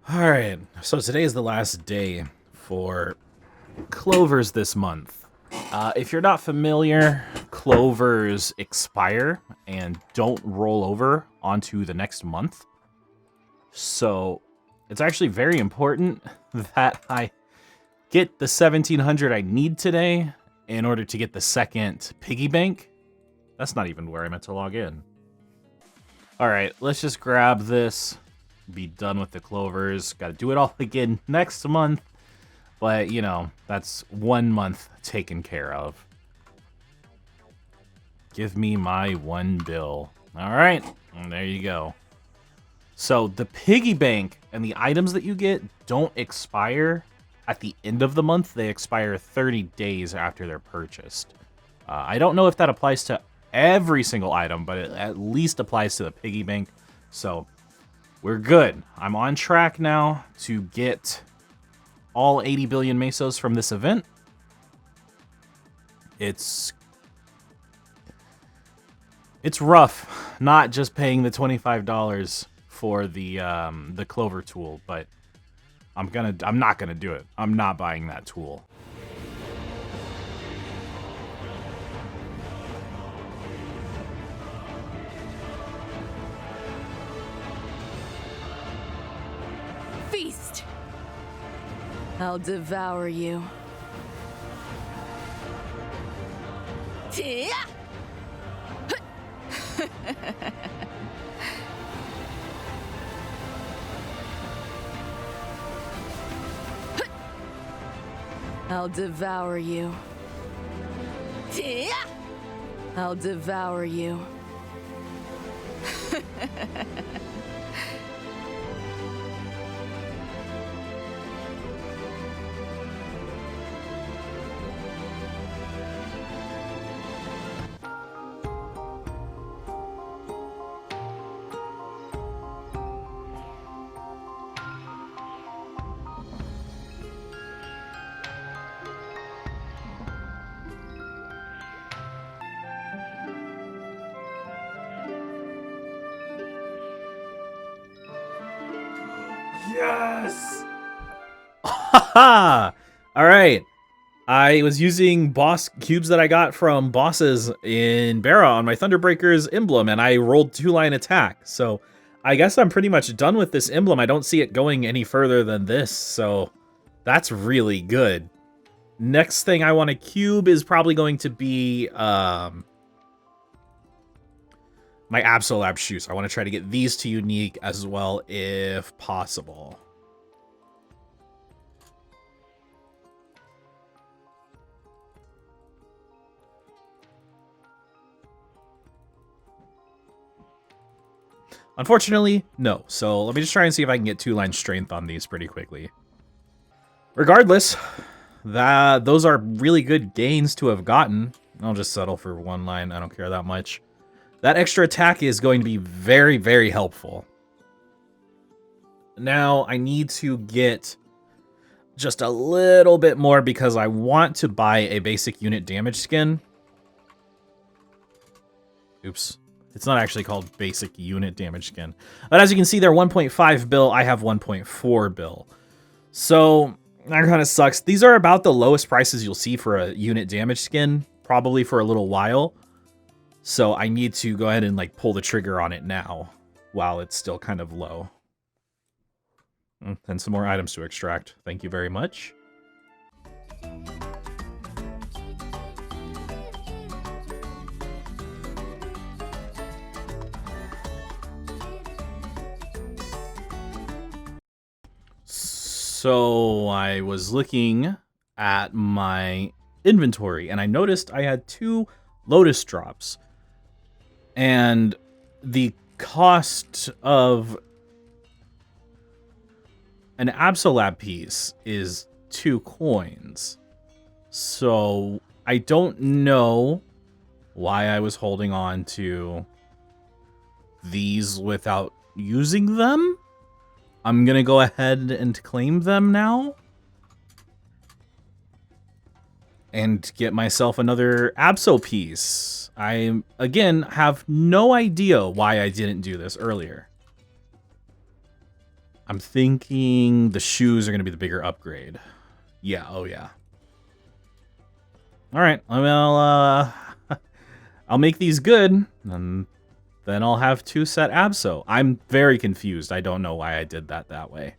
Alright, so today is the last day for clovers this month. If you're not familiar, clovers expire and don't roll over onto the next month. So it's actually very important that I get the 1700 I need today in order to get the second piggy bank. That's not even where I meant to log in. Alright, let's just grab this. Be done with the clovers. Got to do it all again next month. But, you know, that's 1 month taken care of. Give me my 1 bill. All right, and there you go. So the piggy bank and the items that you get don't expire at the end of the month. They expire 30 days after they're purchased. I don't know if that applies to every single item, but it at least applies to the piggy bank. So we're good. I'm on track now to get all 80 billion mesos from this event. It's rough not just paying the $25 for the clover tool, but I'm not gonna do it. I'm not buying that tool. Feast! I'll devour you. Tia! I'll devour you. Tia! I'll devour you. Yes! Haha! Alright. I was using boss cubes that I got from bosses in Bara on my Thunderbreaker's emblem, and I rolled 2-line attack. So I guess I'm pretty much done with this emblem. I don't see it going any further than this, so that's really good. Next thing I want to cube is probably going to be my Absolab shoes. I want to try to get these to unique as well if possible. Unfortunately, no. So let me just try and see if I can get 2-line strength on these pretty quickly. Regardless, those are really good gains to have gotten. I'll just settle for 1 line. I don't care that much. That extra attack is going to be very, very helpful. Now, I need to get just a little bit more because I want to buy a basic unit damage skin. Oops. It's not actually called basic unit damage skin. But as you can see, they're 1.5 bill. I have 1.4 bill. So that kind of sucks. These are about the lowest prices you'll see for a unit damage skin, probably for a little while. So I need to go ahead and like pull the trigger on it now while it's still kind of low. And some more items to extract. Thank you very much. So I was looking at my inventory and I noticed I had 2 Lotus drops. And the cost of an Absolab piece is 2 coins. So I don't know why I was holding on to these without using them. I'm going to go ahead and claim them now. And get myself another Abso piece. I, again, have no idea why I didn't do this earlier. I'm thinking the shoes are going to be the bigger upgrade. Yeah, oh yeah. All right, well, I'll make these good, and then I'll have 2 set Abso. I'm very confused. I don't know why I did that way.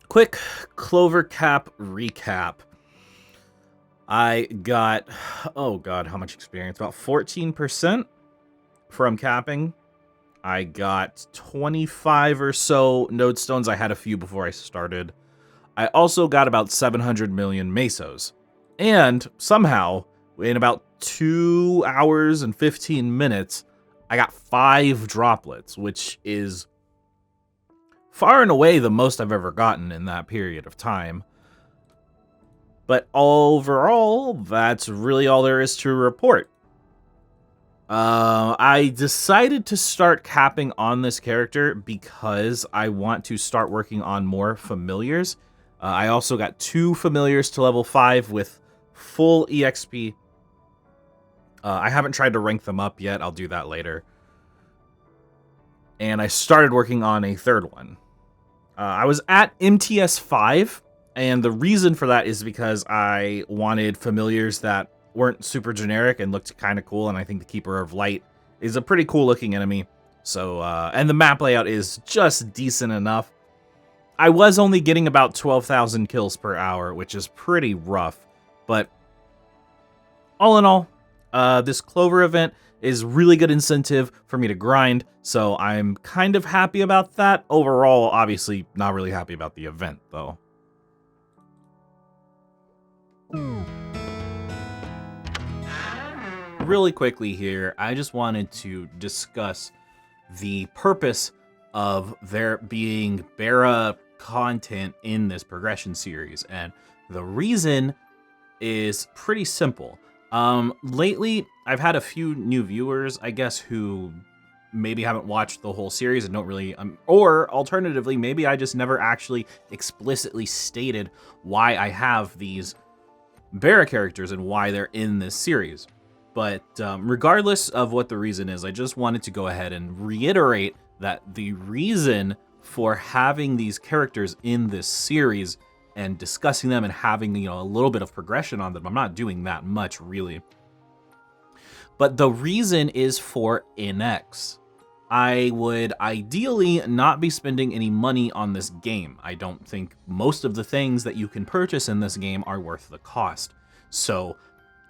Quick Clover Cap recap. I got, oh god, how much experience? About 14% from capping. I got 25 or so node stones. I had a few before I started. I also got about 700 million mesos. And somehow, in about 2 hours and 15 minutes, I got 5 droplets, which is far and away the most I've ever gotten in that period of time. But overall, that's really all there is to report. I decided to start capping on this character because I want to start working on more familiars. I also got 2 familiars to level 5 with full EXP. I haven't tried to rank them up yet. I'll do that later. And I started working on a 3rd one. I was at MTS 5, and the reason for that is because I wanted familiars that weren't super generic and looked kind of cool, and I think the Keeper of Light is a pretty cool looking enemy. So, and the map layout is just decent enough. I was only getting about 12,000 kills per hour, which is pretty rough, but all in all, this Clover event is really good incentive for me to grind, so I'm kind of happy about that. Overall, obviously not really happy about the event, though. Really quickly here, I just wanted to discuss the purpose of there being Bara content in this progression series, and the reason is pretty simple. Lately, I've had a few new viewers, I guess, who maybe haven't watched the whole series and don't really, or alternatively, maybe I just never actually explicitly stated why I have these Bara characters and why they're in this series. But regardless of what the reason is, I just wanted to go ahead and reiterate that the reason for having these characters in this series and discussing them and having, you know, a little bit of progression on them, I'm not doing that much really. But the reason is for NX. I would ideally not be spending any money on this game. I don't think most of the things that you can purchase in this game are worth the cost. So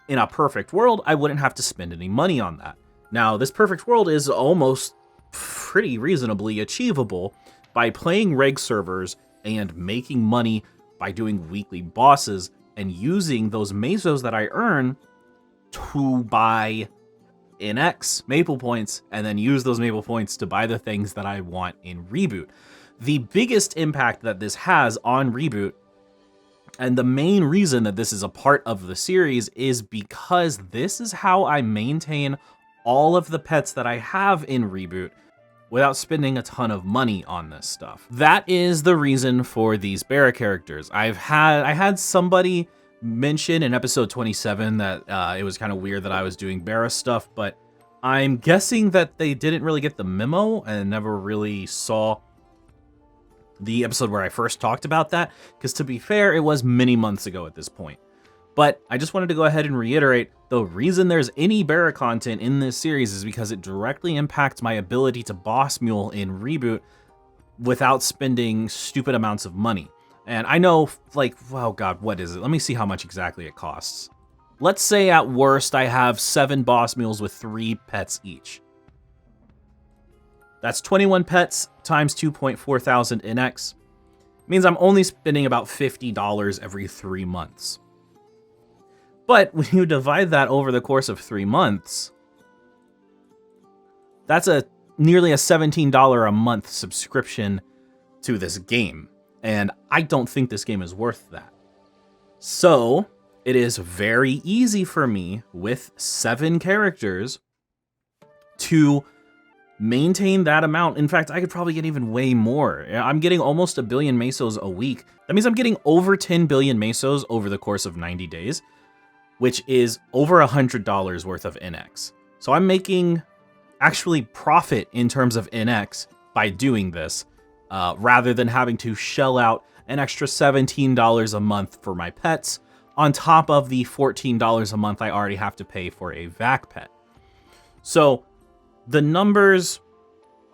in a perfect world, I wouldn't have to spend any money on that. Now, this perfect world is almost pretty reasonably achievable by playing reg servers and making money by doing weekly bosses and using those mesos that I earn to buy NX maple points and then use those maple points to buy the things that I want in Reboot. The biggest impact that this has on Reboot, and the main reason that this is a part of the series, is because this is how I maintain all of the pets that I have in Reboot without spending a ton of money on this stuff. That is the reason for these Bara characters. I had somebody mention in episode 27 that it was kind of weird that I was doing Bara stuff, but I'm guessing that they didn't really get the memo and never really saw the episode where I first talked about that, because to be fair, it was many months ago at this point. But I just wanted to go ahead and reiterate, the reason there's any Bara content in this series is because it directly impacts my ability to boss mule in Reboot without spending stupid amounts of money. And I know, like, oh god, what is it? Let me see how much exactly it costs. Let's say at worst I have 7 boss mules with 3 pets each. That's 21 pets times 2.4 thousand NX. Means I'm only spending about $50 every 3 months. But when you divide that over the course of 3 months, that's nearly a $17 a month subscription to this game. And I don't think this game is worth that. So it is very easy for me with 7 characters to maintain that amount. In fact, I could probably get even way more. I'm getting almost 1 billion mesos a week. That means I'm getting over 10 billion mesos over the course of 90 days, which is over $100 worth of NX. So I'm making actually profit in terms of NX by doing this, rather than having to shell out an extra $17 a month for my pets on top of the $14 a month I already have to pay for a vac pet. So the numbers,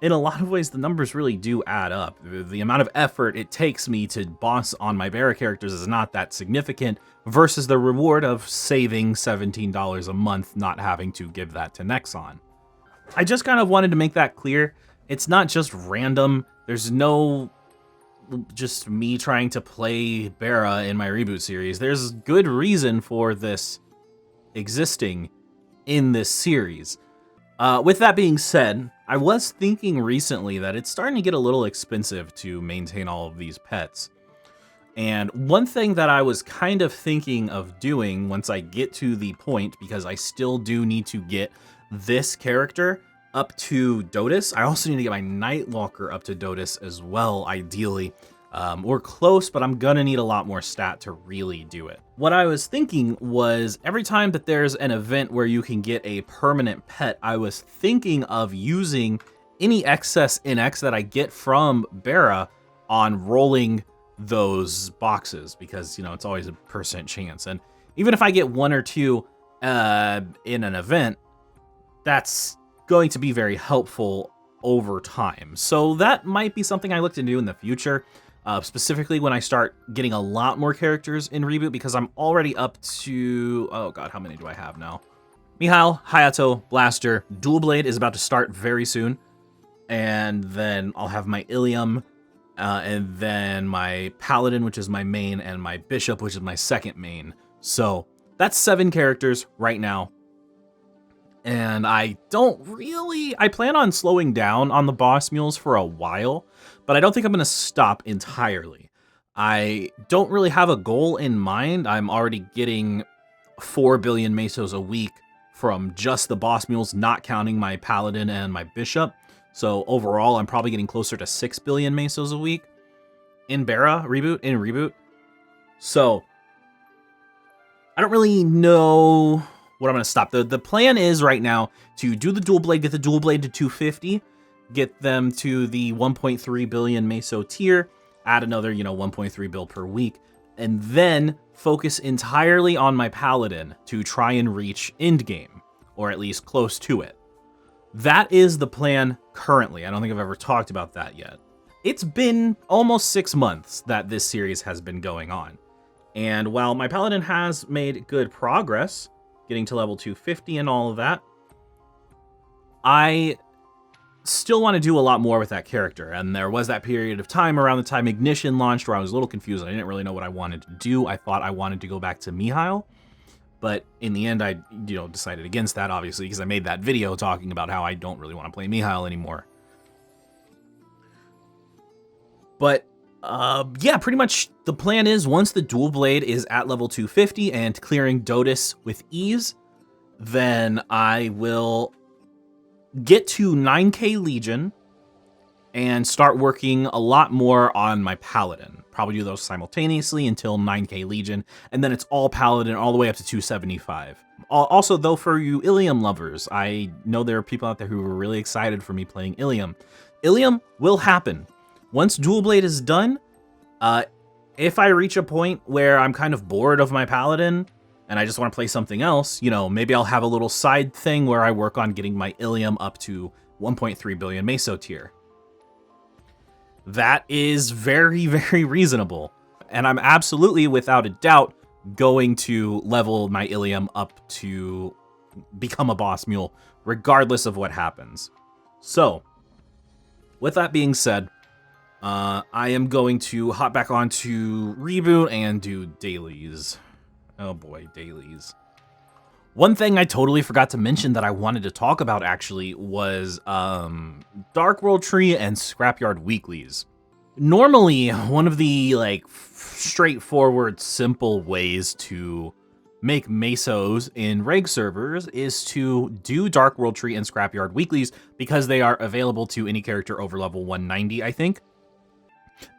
in a lot of ways, the numbers really do add up. The amount of effort it takes me to boss on my Barra characters is not that significant versus the reward of saving $17 a month, not having to give that to Nexon. I just kind of wanted to make that clear. It's not just random. There's no just me trying to play Barra in my Reboot series. There's good reason for this existing in this series. With that being said, I was thinking recently that it's starting to get a little expensive to maintain all of these pets. And one thing that I was kind of thinking of doing once I get to the point, because I still do need to get this character up to Dotus. I also need to get my Nightwalker up to Dotus as well, ideally. We're close, but I'm gonna need a lot more stat to really do it. What I was thinking was every time that there's an event where you can get a permanent pet, I was thinking of using any excess NX that I get from Barra on rolling those boxes, because, you know, it's always a % chance. And even if I get 1 or 2 in an event, that's going to be very helpful over time. So that might be something I look to do in the future. Specifically when I start getting a lot more characters in Reboot, because I'm already up to, oh god, how many do I have now? Mihail, Hayato, Blaster, Dual Blade is about to start very soon. And then I'll have my Ilium, and then my Paladin, which is my main, and my Bishop, which is my second main. So that's 7 characters right now. And I plan on slowing down on the boss mules for a while, but I don't think I'm going to stop entirely. I don't really have a goal in mind. I'm already getting 4 billion mesos a week from just the boss mules, not counting my Paladin and my Bishop. So overall, I'm probably getting closer to 6 billion mesos a week in Barra Reboot. So I don't really know what I'm going to stop. The plan is right now to do the Dual Blade, get the Dual Blade to 250, get them to the 1.3 billion meso tier, add another, 1.3 bill per week, and then focus entirely on my Paladin to try and reach endgame, or at least close to it. That is the plan currently. I don't think I've ever talked about that yet. It's been almost 6 months that this series has been going on. And while my Paladin has made good progress, getting to level 250 and all of that, I still want to do a lot more with that character. And there was that period of time around the time Ignition launched where I was a little confused. I didn't really know what I wanted to do. I thought I wanted to go back to Mihail, but in the end, I decided against that, obviously, because I made that video talking about how I don't really want to play Mihail anymore. But yeah, pretty much the plan is once the Dual Blade is at level 250 and clearing Dotus with ease, then I will get to 9k Legion and start working a lot more on my Paladin. Probably do those simultaneously until 9k Legion, and then it's all Paladin all the way up to 275. Also, though, for you Ilium lovers, I know there are people out there who are really excited for me playing Ilium. Ilium will happen. Once Dual Blade is done, if I reach a point where I'm kind of bored of my Paladin and I just want to play something else, maybe I'll have a little side thing where I work on getting my Ilium up to 1.3 billion meso tier. That is very, very reasonable. And I'm absolutely, without a doubt, going to level my Ilium up to become a boss mule, regardless of what happens. So, with that being said, I am going to hop back onto Reboot and do dailies. Oh boy, dailies. One thing I totally forgot to mention that I wanted to talk about actually was Dark World Tree and Scrapyard Weeklies. Normally, one of the straightforward, simple ways to make mesos in reg servers is to do Dark World Tree and Scrapyard weeklies because they are available to any character over level 190, I think.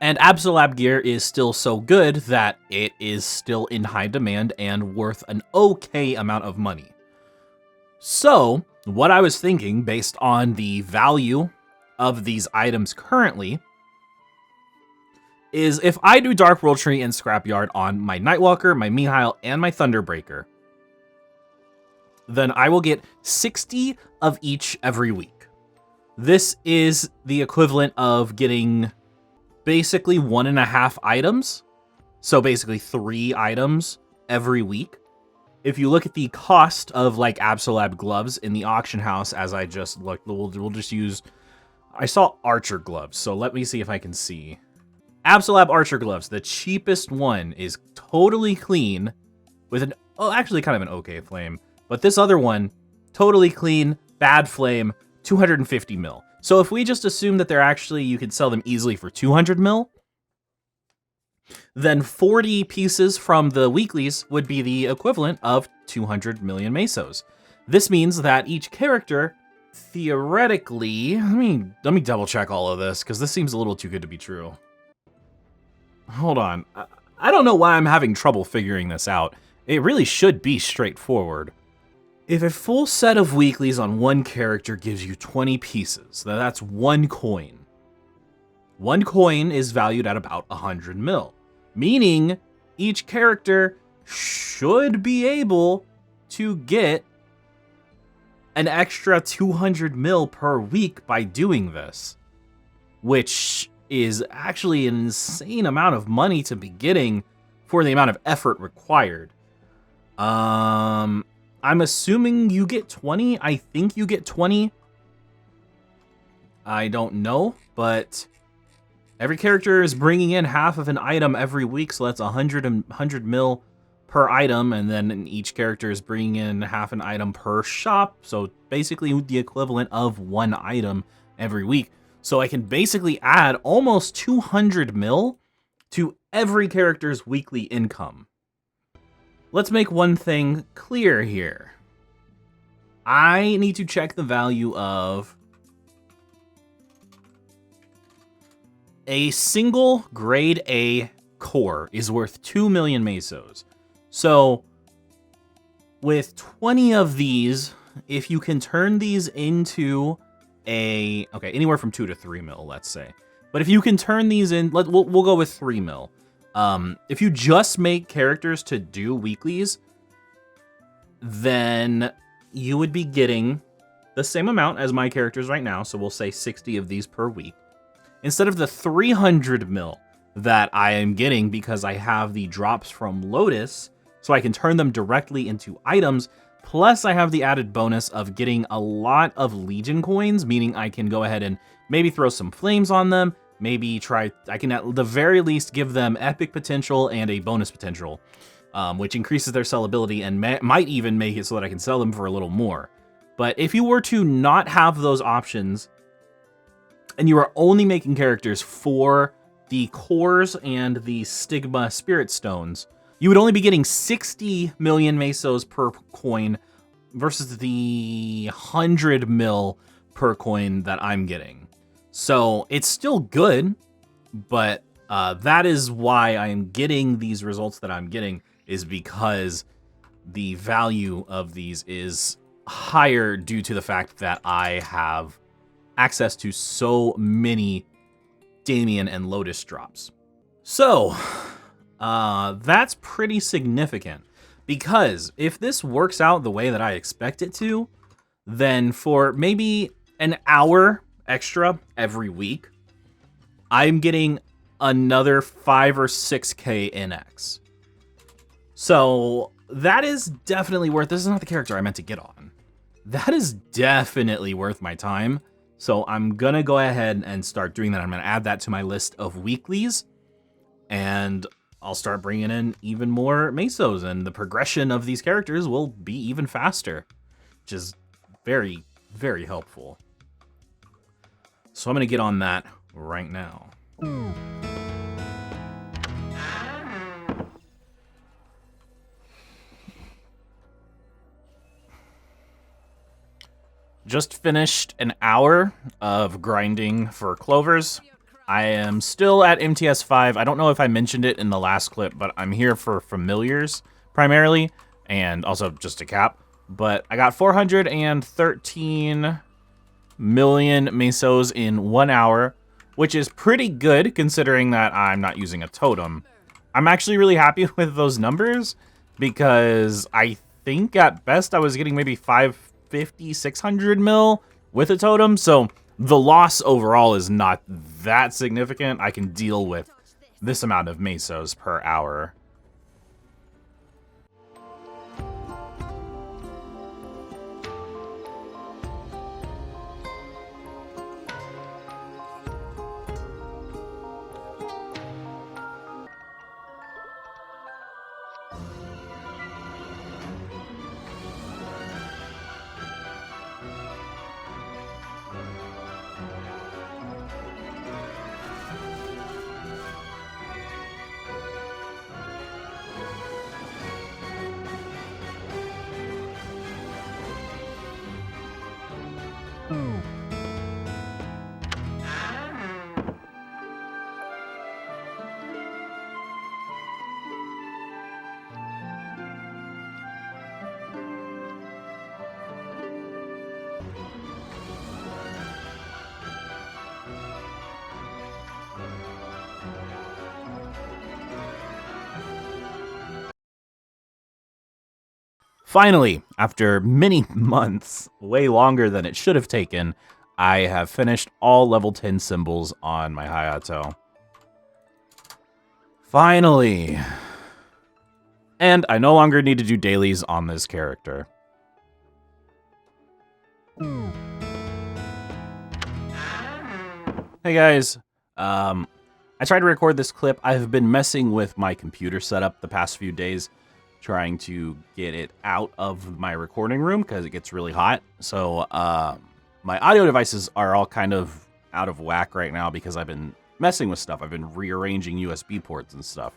And Absolab gear is still so good that it is still in high demand and worth an okay amount of money. So, what I was thinking, based on the value of these items currently, is if I do Dark World Tree and Scrapyard on my Nightwalker, my Mihail, and my Thunderbreaker, then I will get 60 of each every week. This is the equivalent of getting basically 1.5 items. So basically 3 items every week. If you look at the cost of like Absolab gloves in the auction house, as I just looked, we'll just use, I saw Archer gloves. So let me see if I can see. Absolab Archer gloves, the cheapest one is totally clean with an, oh, actually kind of an okay flame. But this other one, totally clean, bad flame, 250 mil. So if we just assume that they're actually, you could sell them easily for 200 mil, then 40 pieces from the weeklies would be the equivalent of 200 million mesos. This means that each character, theoretically, let me double check all of this, because this seems a little too good to be true. Hold on. I don't know why I'm having trouble figuring this out. It really should be straightforward. If a full set of weeklies on one character gives you 20 pieces, then that's 1 coin. 1 coin is valued at about 100 mil, meaning each character should be able to get an extra 200 mil per week by doing this, which is actually an insane amount of money to be getting for the amount of effort required. I'm assuming you get 20. I think you get 20. I don't know, but every character is bringing in half of an item every week, so that's 100 mil per item, and then each character is bringing in half an item per shop, so basically the equivalent of 1 item every week. So I can basically add almost 200 mil to every character's weekly income. Let's make one thing clear here. I need to check the value of a single grade A core is worth 2 million mesos. So with 20 of these, if you can turn these into anywhere from 2 to 3 mil, let's say. But if you can turn these in, we'll go with 3 mil. If you just make characters to do weeklies, then you would be getting the same amount as my characters right now. So we'll say 60 of these per week. Instead of the 300 mil that I am getting because I have the drops from Lotus, so I can turn them directly into items. Plus, I have the added bonus of getting a lot of Legion coins, meaning I can go ahead and maybe throw some flames on them, maybe I can at the very least give them epic potential and a bonus potential, which increases their sellability and might even make it so that I can sell them for a little more. But if you were to not have those options, and you are only making characters for the cores and the Stigma Spirit Stones, you would only be getting 60 million mesos per coin versus the 100 mil per coin that I'm getting. So it's still good, but that is why I am getting these results that I'm getting, is because the value of these is higher due to the fact that I have access to so many Damien and Lotus drops. So that's pretty significant, because if this works out the way that I expect it to, then for maybe an hour extra every week, I'm getting another 5 or 6k NX. So that is definitely worth, this is not the character I meant to get on. That is definitely worth my time. So I'm gonna go ahead and start doing that. I'm gonna add that to my list of weeklies, and I'll start bringing in even more mesos, and the progression of these characters will be even faster, which is very, very helpful. So I'm gonna get on that right now. just finished an hour of grinding for clovers. I am still at MTS 5. I don't know if I mentioned it in the last clip, but I'm here for familiars primarily, and also just a cap. But I got 413 million mesos in 1 hour, which is pretty good considering that I'm not using a totem. I'm actually really happy with those numbers because I think at best I was getting maybe 550, 600 mil with a totem. So the loss overall is not that significant. I can deal with this amount of mesos per hour. Finally, after many months, way longer than it should have taken, I have finished all level 10 symbols on my Hayato. Finally. And I no longer need to do dailies on this character. Hey guys, I tried to record this clip. I've been messing with my computer setup the past few days, trying to get it out of my recording room because it gets really hot. So my audio devices are all kind of out of whack right now because I've been messing with stuff. I've been rearranging USB ports and stuff.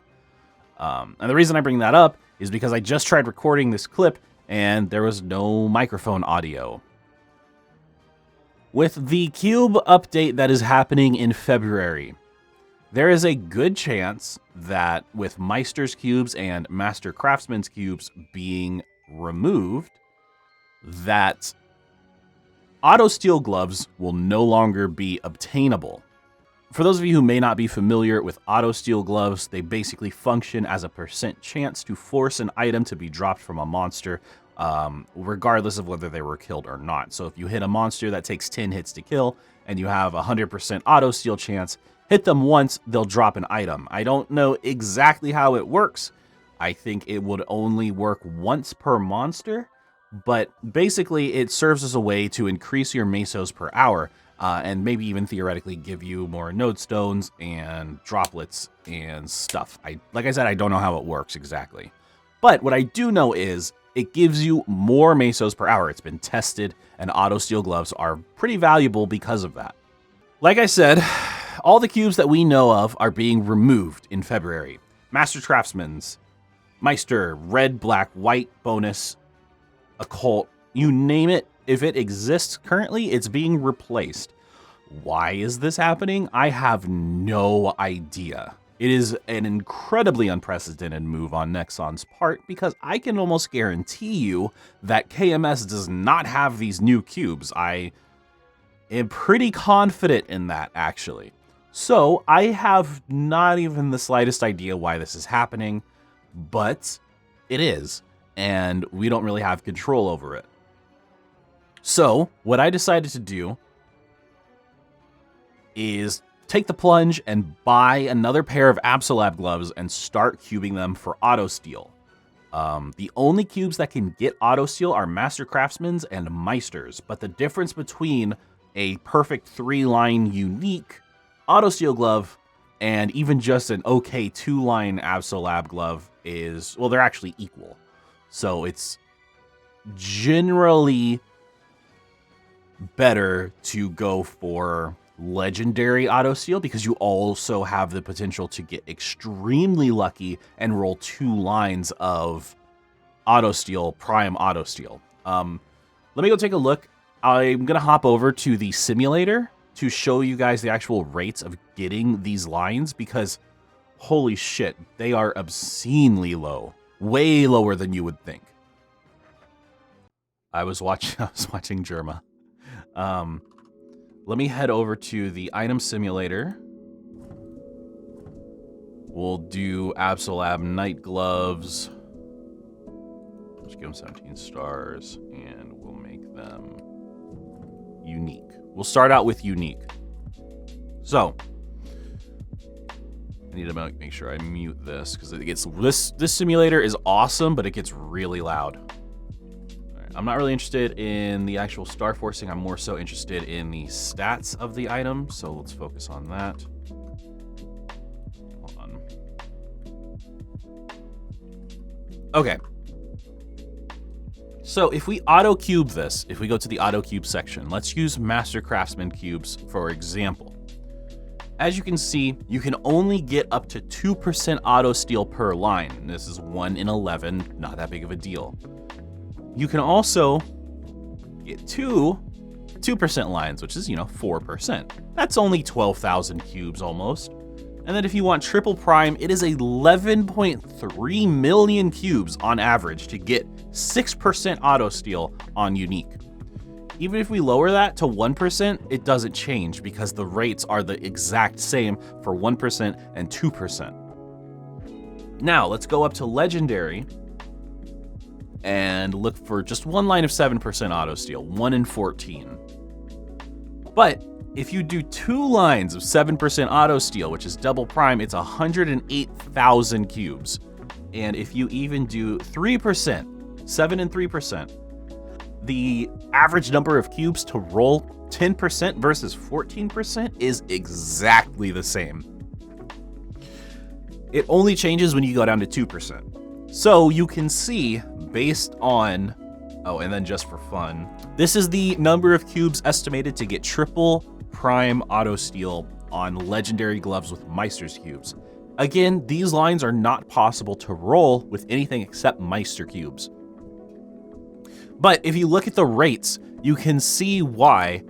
And the reason I bring that up is because I just tried recording this clip and there was no microphone audio. With the cube update that is happening in February, there is a good chance that with Meister's cubes and Master Craftsman's cubes being removed, that auto steel gloves will no longer be obtainable. For those of you who may not be familiar with auto steel gloves, they basically function as a % chance to force an item to be dropped from a monster, regardless of whether they were killed or not. So if you hit a monster that takes 10 hits to kill and you have a 100% auto steel chance, hit them once, they'll drop an item. I don't know exactly how it works. I think it would only work once per monster, but basically it serves as a way to increase your mesos per hour, and maybe even theoretically give you more node stones and droplets and stuff. Like I said, I don't know how it works exactly. But what I do know is it gives you more mesos per hour. It's been tested, and auto steel gloves are pretty valuable because of that. Like I said, all the cubes that we know of are being removed in February. Master Craftsman's, Meister, red, black, white, bonus, occult, you name it. If it exists currently, it's being replaced. Why is this happening? I have no idea. It is an incredibly unprecedented move on Nexon's part because I can almost guarantee you that KMS does not have these new cubes. I am pretty confident in that, actually. So I have not even the slightest idea why this is happening, but it is, and we don't really have control over it. So what I decided to do is take the plunge and buy another pair of Absolab gloves and start cubing them for auto steel. The only cubes that can get auto steel are Master Craftsman's and Meister's, but the difference between a perfect 3-line unique auto steel glove and even just an okay 2-line Absolab glove is, well, they're actually equal. So it's generally better to go for legendary auto steel because you also have the potential to get extremely lucky and roll 2 lines of auto steel, prime auto steel. Let me go take a look I'm going to hop over to the simulator to show you guys the actual rates of getting these lines, because holy shit, they are obscenely low. Way lower than you would think. I was watching Germa. Let me head over to the item simulator. We'll do Absolab Night Gloves. Let's give them 17 stars, and we'll make them unique. We'll start out with unique. So, I need to make sure I mute this, because it gets this simulator is awesome, but it gets really loud. All right, I'm not really interested in the actual star forcing. I'm more so interested in the stats of the item. So let's focus on that. Hold on. Okay. So if we auto cube this, if we go to the auto cube section, let's use Master Craftsman cubes for example. As you can see, you can only get up to 2% auto steal per line. This is 1 in 11, not that big of a deal. You can also get 2% lines, which is, 4%. That's only 12,000 cubes almost. And then if you want triple prime, it is 11.3 million cubes on average to get 6% auto steal on unique. Even if we lower that to 1%, it doesn't change because the rates are the exact same for 1% and 2%. Now, let's go up to legendary and look for just one line of 7% auto steal, 1 in 14. But if you do 2 lines of 7% auto steal, which is double prime, it's 108,000 cubes. And if you even do 3%, 7 and 3%, the average number of cubes to roll 10% versus 14% is exactly the same. It only changes when you go down to 2%. So you can see based on, oh, and then just for fun, this is the number of cubes estimated to get triple prime auto steal on legendary gloves with Meister's cubes. Again, these lines are not possible to roll with anything except Meister cubes. But if you look at the rates, you can see why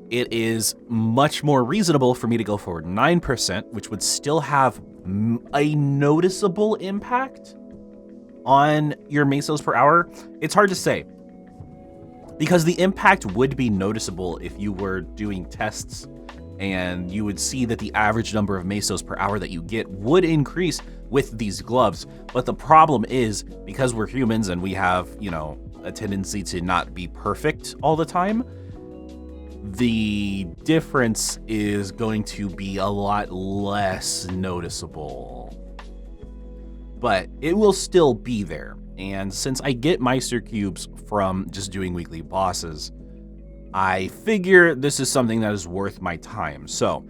it is much more reasonable for me to go for 9%, which would still have a noticeable impact on your mesos per hour. It's hard to say, because the impact would be noticeable if you were doing tests and you would see that the average number of mesos per hour that you get would increase with these gloves. But the problem is, because we're humans and we have, a tendency to not be perfect all the time, the difference is going to be a lot less noticeable. But it will still be there. And since I get Meister cubes from just doing weekly bosses, I figure this is something that is worth my time. So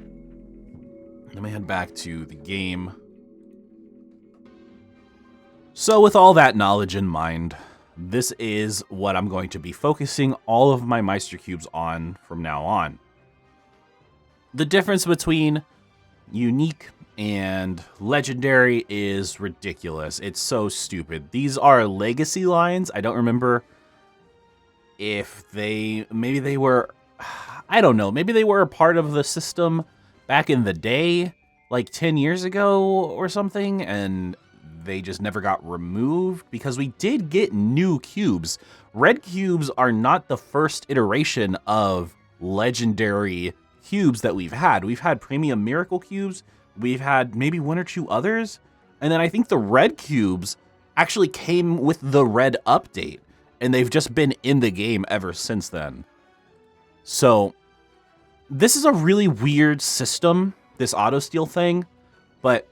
let me head back to the game. So with all that knowledge in mind, this is what I'm going to be focusing all of my Meister cubes on from now on. The difference between unique and legendary is ridiculous. It's so stupid. These are legacy lines. I don't remember if maybe they were, I don't know, maybe they were a part of the system back in the day, like 10 years ago or something, and they just never got removed, because we did get new cubes. Red cubes are not the first iteration of legendary cubes that we've had. We've had premium miracle cubes. We've had maybe 1 or 2 others. And then I think the red cubes actually came with the red update, and they've just been in the game ever since then. So this is a really weird system, this auto steal thing, but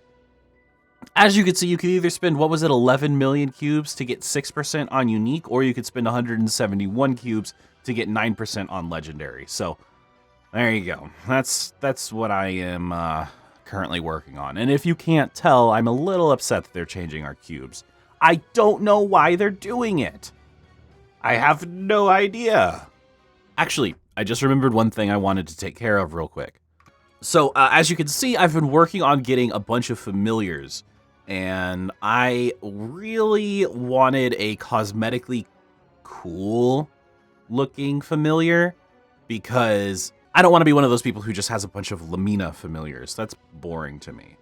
as you can see, you could either spend, 11 million cubes to get 6% on unique, or you could spend 171 cubes to get 9% on legendary. So there you go. That's what I am currently working on. And if you can't tell, I'm a little upset that they're changing our cubes. I don't know why they're doing it. I have no idea. Actually, I just remembered one thing I wanted to take care of real quick. So as you can see, I've been working on getting a bunch of familiars, and I really wanted a cosmetically cool looking familiar because I don't want to be one of those people who just has a bunch of Lamina familiars. That's boring to me.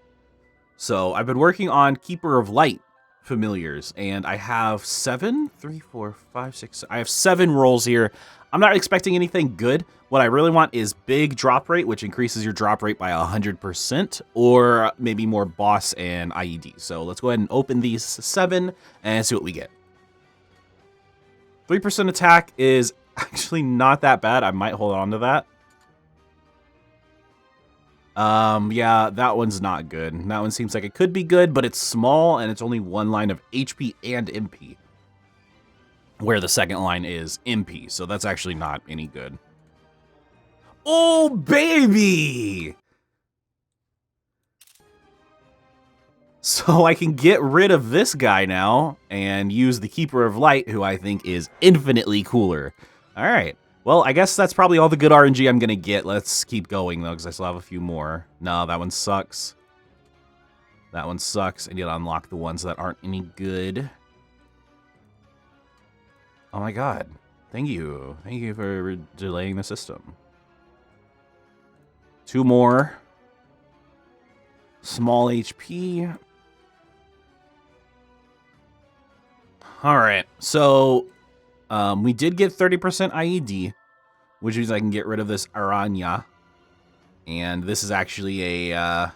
So I've been working on Keeper of Light familiars, and I have 7 rolls here. I'm not expecting anything good. What I really want is big drop rate, which increases your drop rate by 100%, or maybe more boss and IED. So let's go ahead and open these 7 and see what we get. 3% attack is actually not that bad. I might hold on to that. Yeah, that one's not good. That one seems like it could be good, but it's small and it's only 1 line of HP and MP. Where the second line is MP, so that's actually not any good. Oh, baby! So I can get rid of this guy now and use the Keeper of Light, who I think is infinitely cooler. All right. Well, I guess that's probably all the good RNG I'm going to get. Let's keep going, though, because I still have a few more. No, that one sucks. That one sucks. I need to unlock the ones that aren't any good. Oh, my God. Thank you. Thank you for delaying the system. 2 more. Small HP. All right. So we did get 30% IED, which means I can get rid of this Aranya. And this is actually a...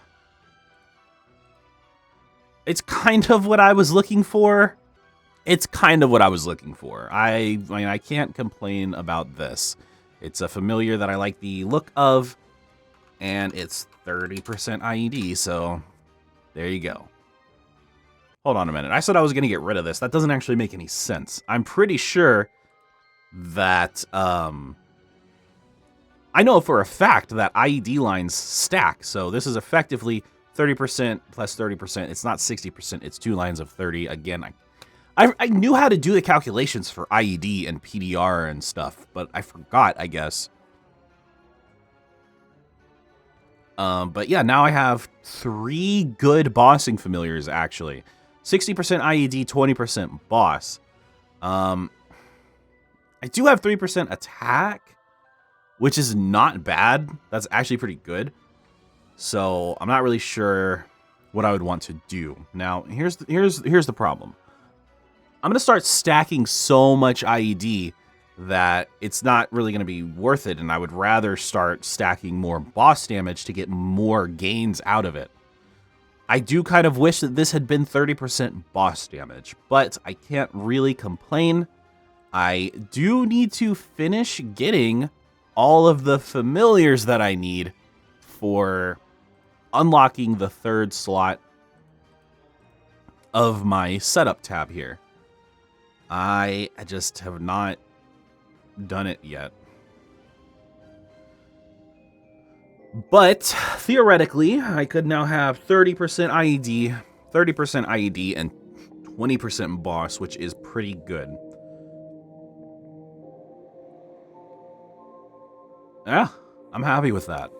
it's kind of what I was looking for. It's kind of what I was looking for. I mean, I can't complain about this. It's a familiar that I like the look of, and it's 30% IED, so there you go. Hold on a minute. I said I was going to get rid of this. That doesn't actually make any sense. I'm pretty sure that, I know for a fact that IED lines stack, so this is effectively 30% plus 30%. It's not 60%. It's 2 lines of 30. Again, I knew how to do the calculations for IED and PDR and stuff, but I forgot, I guess. But yeah, now I have 3 good bossing familiars, actually. 60% IED, 20% boss. I do have 3% attack, which is not bad. That's actually pretty good. So I'm not really sure what I would want to do. Now, here's the problem. I'm going to start stacking so much IED that it's not really going to be worth it, and I would rather start stacking more boss damage to get more gains out of it. I do kind of wish that this had been 30% boss damage, but I can't really complain. I do need to finish getting all of the familiars that I need for unlocking the 3rd slot of my setup tab here. I just have not done it yet. But theoretically, I could now have 30% IED, 30% IED, and 20% boss, which is pretty good. Yeah, I'm happy with that.